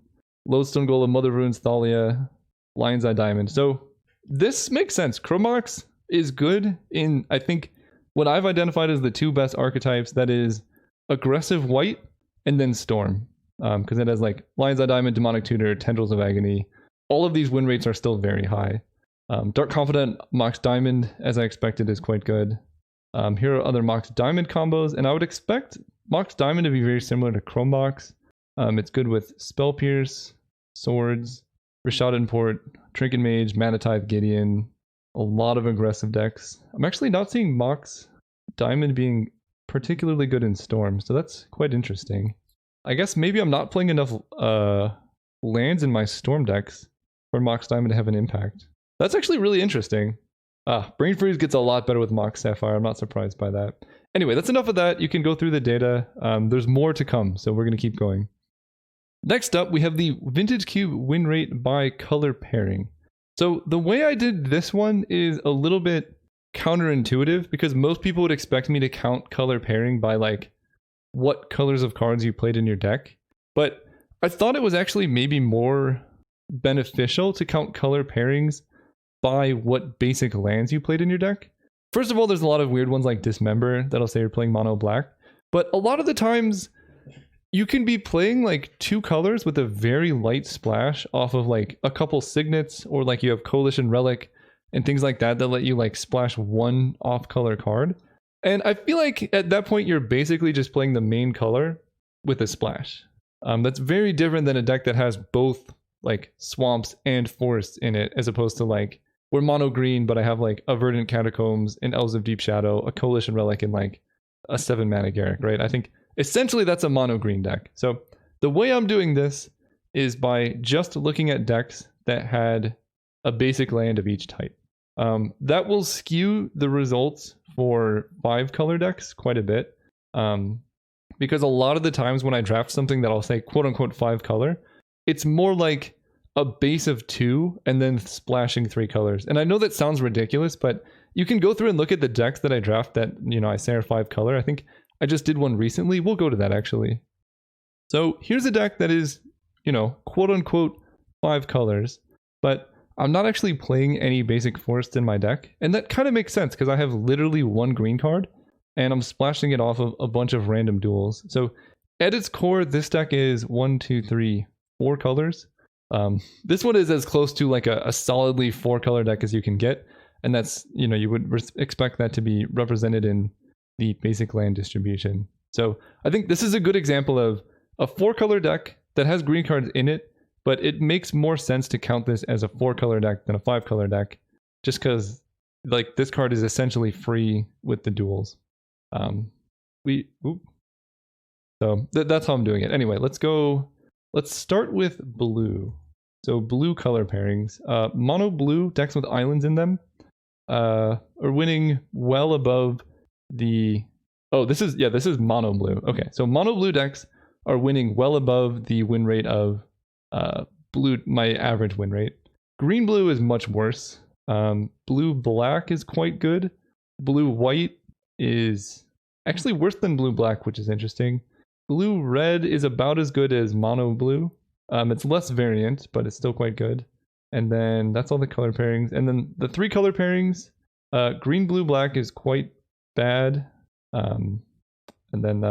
Lodestone Golem, Mother of Runes, Thalia, Lion's Eye Diamond. So this makes sense. Chrome Mox is good in, I think, what I've identified as the 2 best archetypes. That is Aggressive White and then Storm. Because it has like Lion's Eye Diamond, Demonic Tutor, Tendrils of Agony. All of these win rates are still very high. Dark Confidant Mox Diamond, as I expected, is quite good. Here are other Mox Diamond combos, and I would expect Mox Diamond to be very similar to Chrome Mox. It's good with Spell Pierce, Swords, Rishadan Port, Trinket Mage, Mana Tithe, Gideon. A lot of aggressive decks. I'm actually not seeing Mox Diamond being particularly good in Storm, so that's quite interesting. I guess maybe I'm not playing enough lands in my Storm decks for Mox Diamond to have an impact. That's actually really interesting. Brain Freeze gets a lot better with Mox Sapphire. I'm not surprised by that. Anyway, that's enough of that. You can go through the data. There's more to come, so we're going to keep going. Next up, we have the Vintage Cube win rate by color pairing. So the way I did this one is a little bit counterintuitive, because most people would expect me to count color pairing by like what colors of cards you played in your deck. But I thought it was actually maybe more beneficial to count color pairings by what basic lands you played in your deck. First of all, there's a lot of weird ones like Dismember that'll say you're playing mono black. But a lot of the times you can be playing like 2 colors with a very light splash off of like a couple signets, or like you have Coalition Relic and things like that that let you like splash 1 off color card. And I feel like at that point, you're basically just playing the main color with a splash. That's very different than a deck that has both like swamps and forests in it, as opposed to like, we're mono green, but I have like a Verdant Catacombs, an Elves of Deep Shadow, a Coalition Relic, and like a 7 mana Garruk, right? I think essentially that's a mono green deck. So the way I'm doing this is by just looking at decks that had a basic land of each type. That will skew the results for 5 color decks quite a bit, because a lot of the times when I draft something that I'll say quote unquote 5 color, it's more like a base of 2 and then splashing 3 colors. And I know that sounds ridiculous, but you can go through and look at the decks that I draft that, I say are 5 color. I think I just did one recently. We'll go to that actually. So here's a deck that is, quote unquote 5 colors, but I'm not actually playing any basic forest in my deck. And that kind of makes sense because I have literally 1 green card and I'm splashing it off of a bunch of random duels. So at its core, this deck is 1, 2, 3, 4 colors. This one is as close to like a solidly 4 color deck as you can get. And that's, you would expect that to be represented in the basic land distribution. So I think this is a good example of a 4 color deck that has green cards in it, but it makes more sense to count this as a 4 color deck than a 5 color deck, just because like this card is essentially free with the duels. So that's how I'm doing it. Anyway, let's start with blue. So blue color pairings. Mono blue decks with islands in them are winning well above the... Oh, this is mono blue. Okay, so mono blue decks are winning well above the win rate of blue, my average win rate. Green blue is much worse. Blue black is quite good. Blue white is actually worse than blue black, which is interesting. Blue red is about as good as mono blue. It's less variant, but it's still quite good. And then that's all the color pairings. And then the 3 color pairings, green, blue, black is quite bad. And then,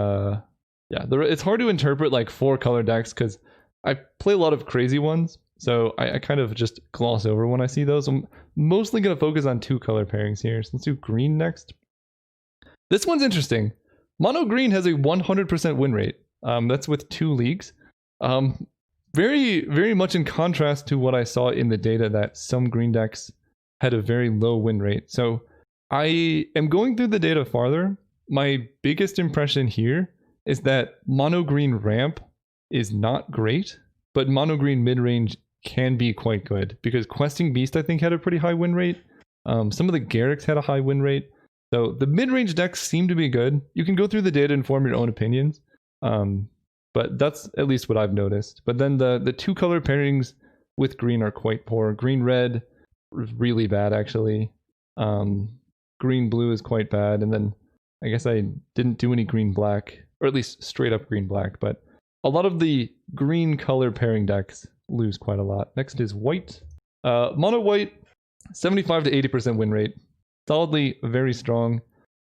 it's hard to interpret like 4 color decks because I play a lot of crazy ones. So I kind of just gloss over when I see those. I'm mostly going to focus on 2 color pairings here. So let's do green next. This one's interesting. Mono green has a 100% win rate. That's with 2 leagues. Very, very much in contrast to what I saw in the data that some green decks had a very low win rate. So I am going through the data farther. My biggest impression here is that mono green ramp is not great, but mono green mid-range can be quite good because Questing Beast, I think, had a pretty high win rate. Some of the Garrick's had a high win rate. So the mid-range decks seem to be good. You can go through the data and form your own opinions. But that's at least what I've noticed. But then the 2 color pairings with green are quite poor. Green red is really bad actually. Green blue is quite bad. And then I guess I didn't do any green black, or at least straight up green black, but a lot of the green color pairing decks lose quite a lot. Next is white. Mono white, 75 to 80% win rate. Solidly very strong.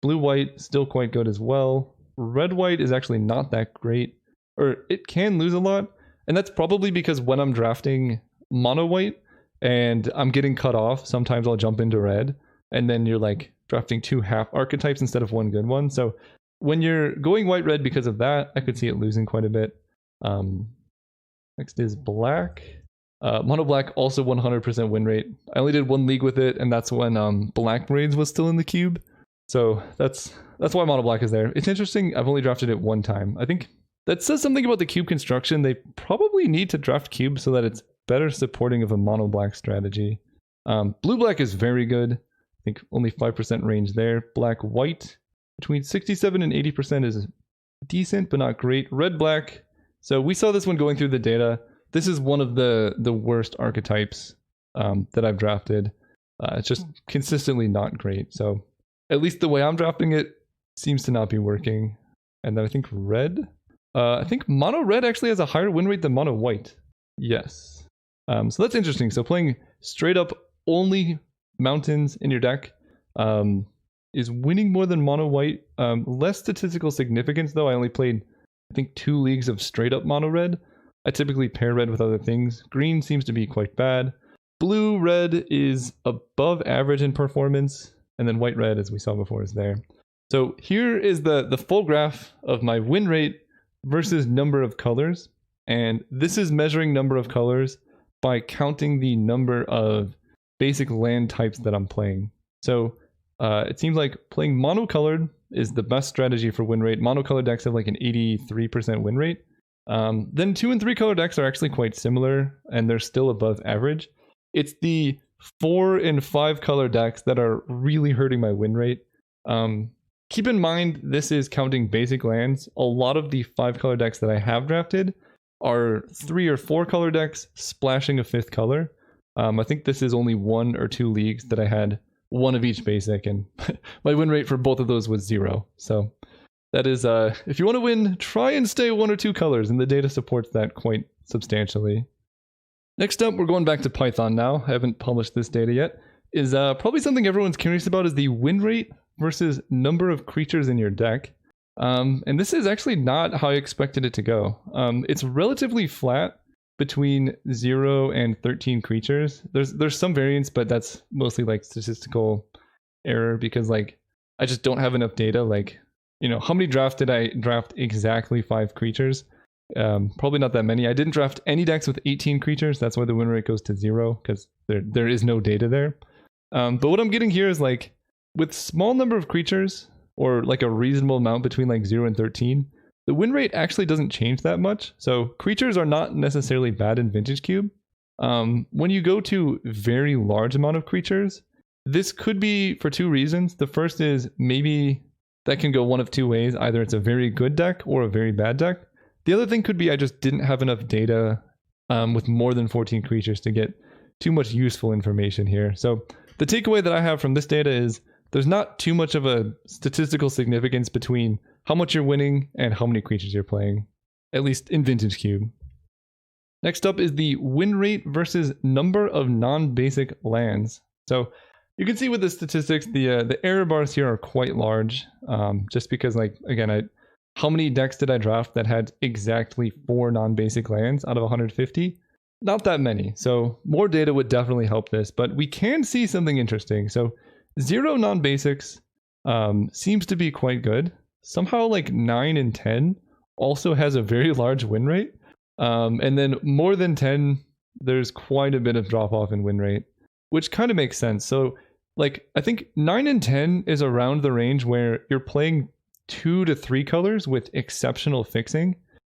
Blue white, still quite good as well. Red white is actually not that great, or it can lose a lot. And that's probably because when I'm drafting mono white and I'm getting cut off, sometimes I'll jump into red, and then you're like drafting 2 half archetypes instead of 1 good one. So when you're going white red because of that, I could see it losing quite a bit. Next is black. Mono black, also 100% win rate. I only did 1 league with it, and that's when Black Braids was still in the cube. So that's why mono black is there. It's interesting. I've only drafted it 1 time. I think that says something about the cube construction. They probably need to draft cube so that it's better supporting of a mono black strategy. Blue black is very good. I think only 5% range there. Black white, between 67 and 80% is decent, but not great. Red black. So we saw this one going through the data. This is one of the worst archetypes that I've drafted. It's just consistently not great. So at least the way I'm drafting it seems to not be working. And then I think red. I think mono red actually has a higher win rate than mono white. Yes. So that's interesting. So playing straight up only mountains in your deck is winning more than mono white. Less statistical significance though. I only played, I think, 2 leagues of straight up mono red. I typically pair red with other things. Green seems to be quite bad. Blue red is above average in performance. And then white red, as we saw before, is there. So here is the full graph of my win rate versus number of colors. And this is measuring number of colors by counting the number of basic land types that I'm playing. So it seems like playing monocolored is the best strategy for win rate. Monocolored decks have like an 83% win rate. Then 2 and 3 color decks are actually quite similar, and they're still above average. It's the 4 and 5 color decks that are really hurting my win rate. Keep in mind, this is counting basic lands. A lot of the 5 color decks that I have drafted are 3 or 4 color decks splashing a 5th color. I think this is only 1 or 2 leagues that I had one of each basic, and my win rate for both of those was 0. So that is, if you want to win, try and stay 1 or 2 colors, and the data supports that quite substantially. Next up, we're going back to Python now. I haven't published this data yet. Is probably something everyone's curious about is the win rate versus number of creatures in your deck. And this is actually not how I expected it to go. It's relatively flat between 0 and 13 creatures. There's some variance, but that's mostly like statistical error because like I just don't have enough data. Like, you know, how many drafts did I draft exactly 5 creatures? Probably not that many. I didn't draft any decks with 18 creatures. That's why the win rate goes to 0 because there is no data there. But what I'm getting here is like with small number of creatures or like a reasonable amount between like 0 and 13, the win rate actually doesn't change that much. So creatures are not necessarily bad in Vintage Cube. When you go to very large amount of creatures, this could be for 2 reasons. The first is maybe that can go one of 2 ways. Either it's a very good deck or a very bad deck. The other thing could be I just didn't have enough data with more than 14 creatures to get too much useful information here. So the takeaway that I have from this data is there's not too much of a statistical significance between how much you're winning and how many creatures you're playing, at least in Vintage Cube. Next up is the win rate versus number of non-basic lands. So you can see with the statistics, the error bars here are quite large, just because like, again, how many decks did I draft that had exactly 4 non-basic lands out of 150? Not that many. So more data would definitely help this, but we can see something interesting. So 0 non-basics seems to be quite good. Somehow like 9 and 10 also has a very large win rate. And then more than 10, there's quite a bit of drop off in win rate, which kind of makes sense. So like, I think 9 and 10 is around the range where you're playing 2 to 3 colors with exceptional fixing.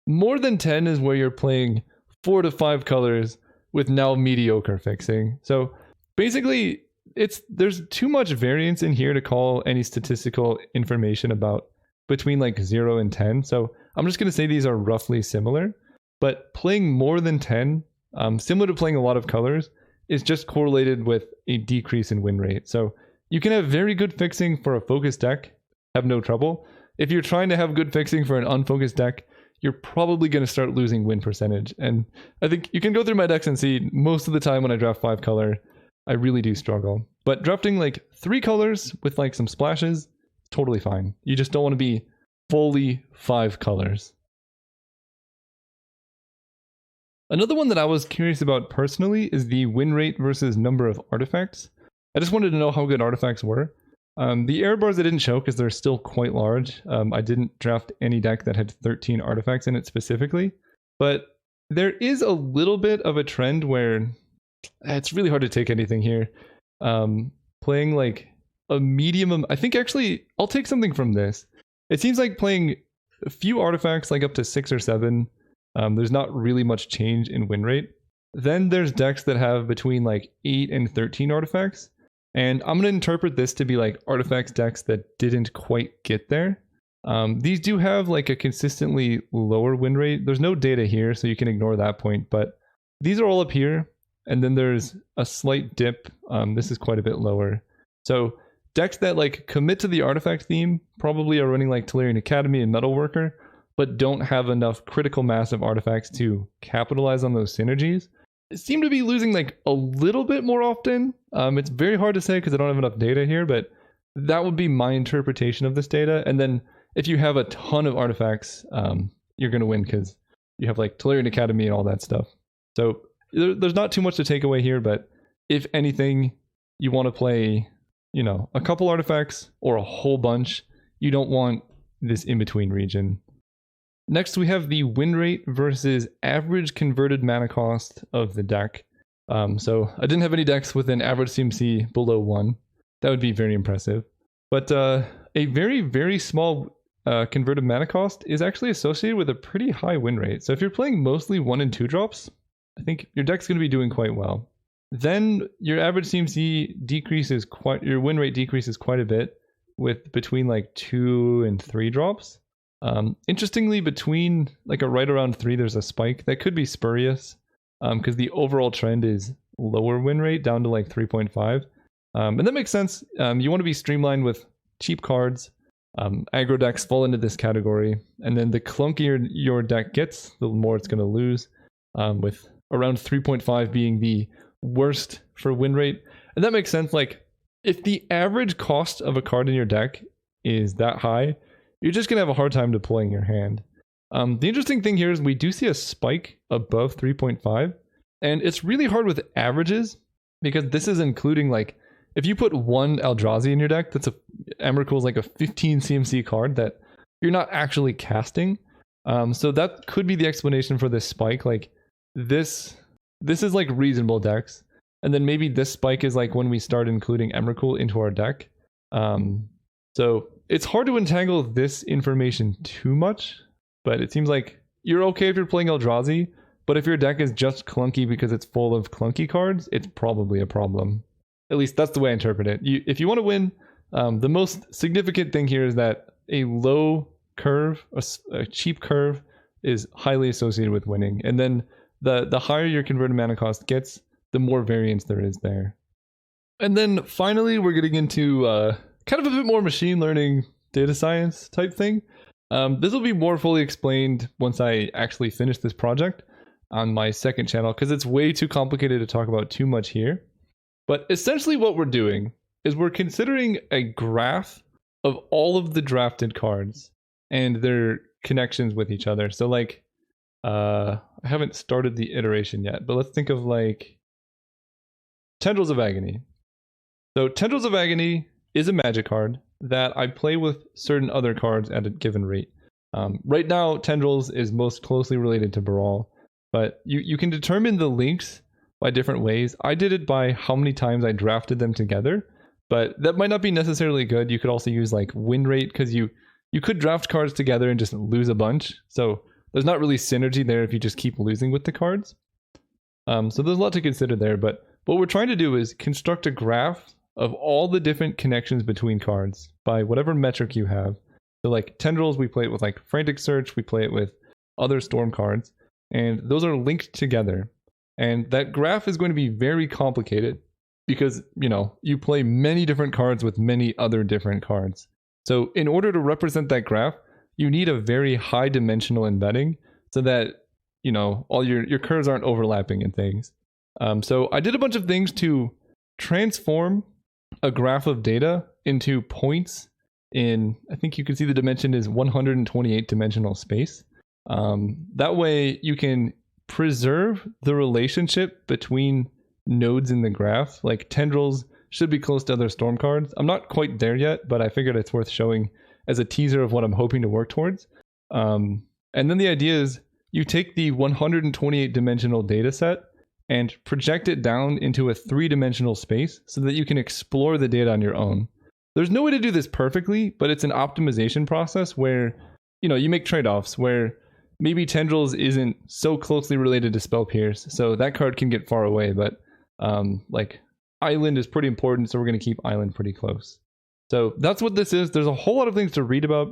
More than 10 is where you're playing 4 to 5 colors with now mediocre fixing. So basically, there's too much variance in here to call any statistical information about between like 0 and 10. So I'm just going to say these are roughly similar, but playing more than 10, similar to playing a lot of colors, is just correlated with a decrease in win rate. So you can have very good fixing for a focused deck, have no trouble. If you're trying to have good fixing for an unfocused deck, you're probably going to start losing win percentage. And I think you can go through my decks and see most of the time when I draft 5 color, I really do struggle. But drafting like 3 colors with like some splashes, totally fine. You just don't want to be fully 5 colors. Another one that I was curious about personally is the win rate versus number of artifacts. I just wanted to know how good artifacts were. The error bars I didn't show because they're still quite large. I didn't draft any deck that had 13 artifacts in it specifically, but there is a little bit of a trend where it's really hard to take anything here. Playing like a medium, I think actually I'll take something from this. It seems like playing a few artifacts, like up to 6 or 7, there's not really much change in win rate. Then there's decks that have between like 8 and 13 artifacts. And I'm going to interpret this to be like artifacts decks that didn't quite get there. These do have like a consistently lower win rate. There's no data here, so you can ignore that point. But these are all up here. And then there's a slight dip. This is quite a bit lower. So decks that like commit to the artifact theme probably are running like Tolarian Academy and Metalworker, but don't have enough critical mass of artifacts to capitalize on those synergies. Seem to be losing like a little bit more often. It's very hard to say because I don't have enough data here, but that would be my interpretation of this data. And then if you have a ton of artifacts, you're going to win because you have like Tolarian Academy and all that stuff. So there's not too much to take away here, but if anything, you want to play, you know, a couple artifacts or a whole bunch. You don't want this in-between region. Next, we have the win rate versus average converted mana cost of the deck. So I didn't have any decks with an average CMC below 1. That would be very impressive. But a very, very small converted mana cost is actually associated with a pretty high win rate. So if you're playing mostly 1 and 2 drops, I think your deck's going to be doing quite well. Then your average CMC decreases your win rate decreases quite a bit with between like 2 and 3 drops. Interestingly, between like a right around 3, there's a spike that could be spurious because the overall trend is lower win rate down to like 3.5. And that makes sense. You want to be streamlined with cheap cards. Aggro decks fall into this category. And then the clunkier your deck gets, the more it's going to lose, with around 3.5 being the worst for win rate. And that makes sense. Like, if the average cost of a card in your deck is that high, you're just going to have a hard time deploying your hand. The interesting thing here is we do see a spike above 3.5, and it's really hard with averages because this is including, like, if you put one Eldrazi in your deck, that's Emrakul is like a 15 CMC card that you're not actually casting. So that could be the explanation for this spike. Like, this is like reasonable decks. And then maybe this spike is like when we start including Emrakul into our deck. So it's hard to entangle this information too much, but it seems like you're okay if you're playing Eldrazi, but if your deck is just clunky because it's full of clunky cards, it's probably a problem. At least that's the way I interpret it. If you want to win, the most significant thing here is that a low curve, a cheap curve, is highly associated with winning. And then the higher your converted mana cost gets, the more variance there is there. And then finally, we're getting into kind of a bit more machine learning, data science type thing. This will be more fully explained once I actually finish this project on my second channel, because it's way too complicated to talk about too much here. But essentially what we're doing is we're considering a graph of all of the drafted cards and their connections with each other. So like, I haven't started the iteration yet, but let's think of like Tendrils of Agony. So Tendrils of Agony is a magic card that I play with certain other cards at a given rate. Right now, Tendrils is most closely related to Baral, but you can determine the links by different ways. I did it by how many times I drafted them together, but that might not be necessarily good. You could also use like win rate, because you could draft cards together and just lose a bunch. So there's not really synergy there if you just keep losing with the cards. So there's a lot to consider there, but what we're trying to do is construct a graph of all the different connections between cards by whatever metric you have. So like Tendrils, we play it with like Frantic Search, we play it with other Storm cards, and those are linked together. And that graph is going to be very complicated because, you know, you play many different cards with many other different cards. So in order to represent that graph, you need a very high dimensional embedding so that, you know, all your curves aren't overlapping and things. So I did a bunch of things to transform a graph of data into points in, I think you can see the dimension is 128 dimensional space. That way you can preserve the relationship between nodes in the graph. Like Tendrils should be close to other Storm cards. I'm not quite there yet, but I figured it's worth showing as a teaser of what I'm hoping to work towards. And then the idea is you take the 128 dimensional data set and project it down into a 3-dimensional space so that you can explore the data on your own. There's no way to do this perfectly, but it's an optimization process where, you know, you make trade-offs where maybe Tendrils isn't so closely related to Spell Pierce, so that card can get far away, but like Island is pretty important, so we're going to keep Island pretty close. So that's what this is. There's a whole lot of things to read about.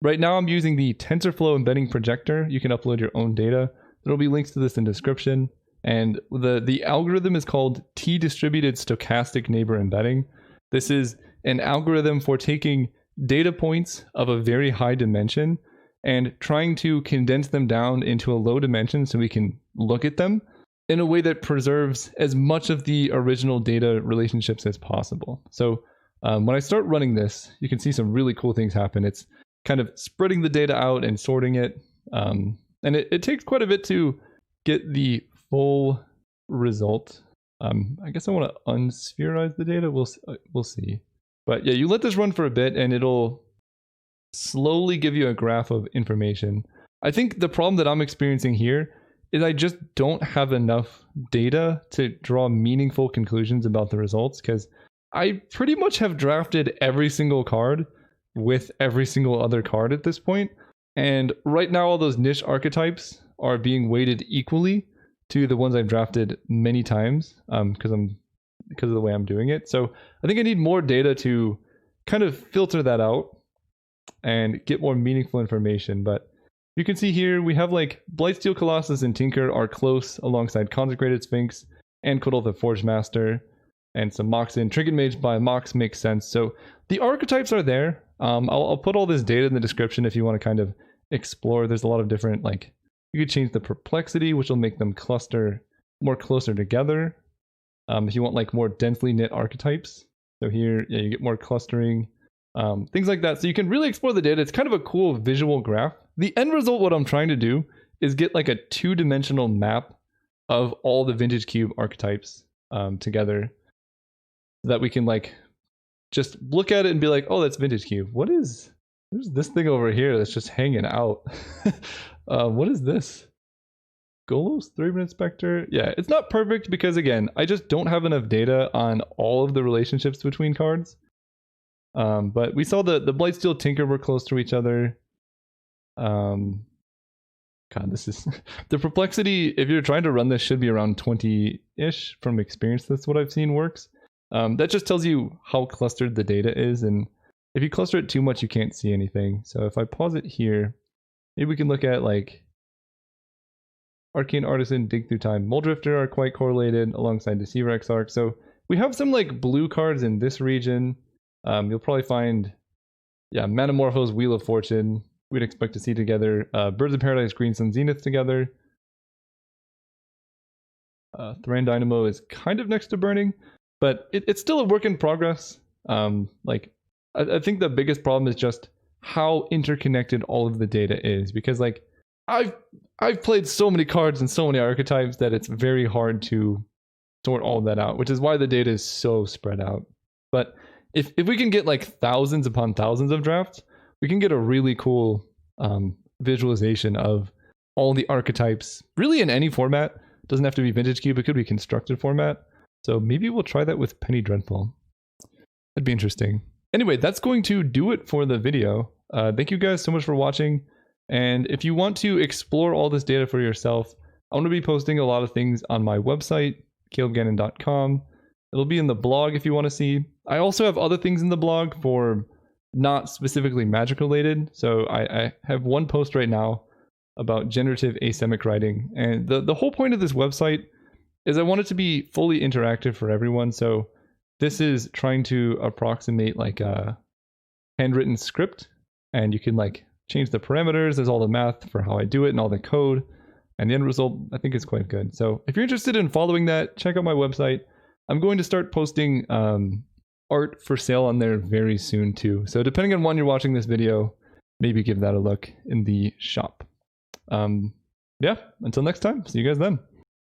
Right now I'm using the TensorFlow embedding projector. You can upload your own data. There'll be links to this in the description. And the algorithm is called T-distributed stochastic neighbor embedding. This is an algorithm for taking data points of a very high dimension and trying to condense them down into a low dimension so we can look at them in a way that preserves as much of the original data relationships as possible. So when I start running this, you can see some really cool things happen. It's kind of spreading the data out and sorting it. And it takes quite a bit to get the full result. I guess I want to unspherize the data. We'll see. But yeah, you let this run for a bit and it'll slowly give you a graph of information. I think the problem that I'm experiencing here is I just don't have enough data to draw meaningful conclusions about the results, because I pretty much have drafted every single card with every single other card at this point. And right now all those niche archetypes are being weighted equally to the ones I've drafted many times because of the way I'm doing it. So I think I need more data to kind of filter that out. and get more meaningful information. But you can see here we have like Blightsteel Colossus and Tinker are close alongside Consecrated Sphinx and Quidel the Forge Master, and some Moxen. Trinket Mage by Mox makes sense. So the archetypes are there. I'll put all this data in the description if you want to kind of explore. There's a lot of different, like, you could change the perplexity, which will make them cluster more closer together. If you want like more densely knit archetypes. So here, yeah, you get more clustering, things like that. So you can really explore the data. It's kind of a cool visual graph. The end result, what I'm trying to do is get like a 2-dimensional map of all the Vintage Cube archetypes together, so that we can like just look at it and be like, oh, that's Vintage Cube. There's this thing over here that's just hanging out. What is this? Golos 3-minute Spectre? Yeah, it's not perfect because, again, I just don't have enough data on all of the relationships between cards. But we saw the Blightsteel Tinker were close to each other. God, this is... the perplexity, if you're trying to run this, should be around 20-ish from experience. That's what I've seen works. That just tells you how clustered the data is, and if you cluster it too much, you can't see anything. So if I pause it here, maybe we can look at like Arcane Artisan, Dig Through Time, Muldrifter are quite correlated alongside Deceiver Exarch. So we have some like blue cards in this region. You'll probably find, yeah, Manamorphose, Wheel of Fortune. We'd expect to see together. Birds of Paradise, Green Sun, Zenith together. Thran Dynamo is kind of next to Burning, but it's still a work in progress. Like, I think the biggest problem is just how interconnected all of the data is, because like I've played so many cards and so many archetypes that it's very hard to sort all that out, which is why the data is so spread out. But if we can get like thousands upon thousands of drafts, we can get a really cool visualization of all the archetypes, really in any format. It doesn't have to be Vintage Cube, it could be constructed format. So maybe we'll try that with Penny Dreadful. That'd be interesting. Anyway, that's going to do it for the video. Thank you guys so much for watching. And if you want to explore all this data for yourself, I'm going to be posting a lot of things on my website, calebgannon.com. It'll be in the blog if you want to see. I also have other things in the blog for not specifically magic related. So I have one post right now about generative asemic writing. And the whole point of this website is I want it to be fully interactive for everyone. So this is trying to approximate like a handwritten script, and you can like change the parameters. There's all the math for how I do it and all the code, and the end result I think is quite good. So if you're interested in following that, check out my website. I'm going to start posting art for sale on there very soon too. So depending on when you're watching this video, maybe give that a look in the shop. Yeah, until next time, see you guys then.